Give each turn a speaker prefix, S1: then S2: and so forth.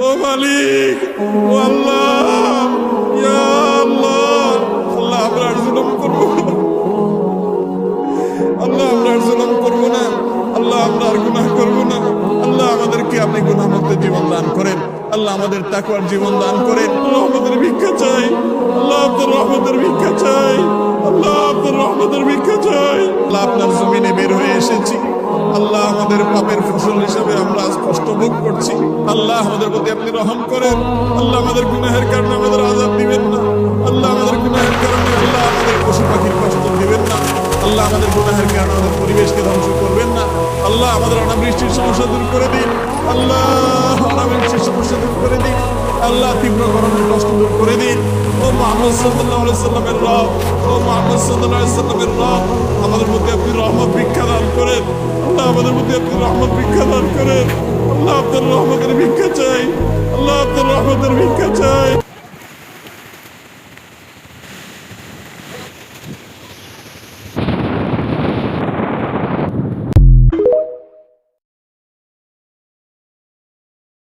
S1: ও মালিক, ও আল্লাহ, ইয়া আল্লাহ, আল্লাহ আমরা আর জুলুম করবো না, আল্লাহ আমরা আর জুলুম করবো না, আল্লাহ আমরা আর গুনাহ করবো না। আল্লাহ আমাদেরকে আপনি গুনাহমুক্ত জীবন দান করেন, আল্লাহ আমাদের তাকওয়ার জীবন দান করেন। রহমতের ভিক্ষা চাই, আল্লাহ আপনার রহমতের ভিক্ষা চাই, আল্লাহ আপনার রহমতের ভিক্ষা চাই। আল্লাহ আপনার জমিনে বের হয়ে এসেছি, আল্লাহ আমাদের পাপের ফসল হিসাবে আমরা আজ কষ্ট ভোগ করছি। আল্লাহ আমাদের প্রতি আপনি রহম করেন, আল্লাহ আমাদের গুনাহের কারণে আমাদের আযাব দিবেন না, আল্লাহ আমাদের গুনাহের কারণে আল্লাহ আমাদের পশু পাখির কষ্ট দিবেন না, আল্লাহ আমাদের গুনাহের কারণে আমাদের পরিবেশকে ধ্বংস করবেন না। আল্লাহ আমাদের অনাবৃষ্টির সমস্যা দূর করে দিন, আল্লাহ অনাবৃষ্টির সমস্যা দূর করে দিন, আল্লাহ তীব্র গরমের কষ্ট দূর করে দিন। ও মুহাম্মদ সাল্লাল্লাহু আলাইহি সাল্লামের রব, ও মুহাম্মদ সাল্লাল্লাহু আলাইহি সাল্লামের রব, আমাদের প্রতি আপনি রহমত ভিক্ষা দান করেন, আল্লাহ আমাদের প্রতি আপনি রহমত ভিক্ষা দান করেন। আল্লাহ আপনার রহমতের ভিক্ষা চাই, আল্লাহ আপনার রহমতের ভিক্ষা চাই।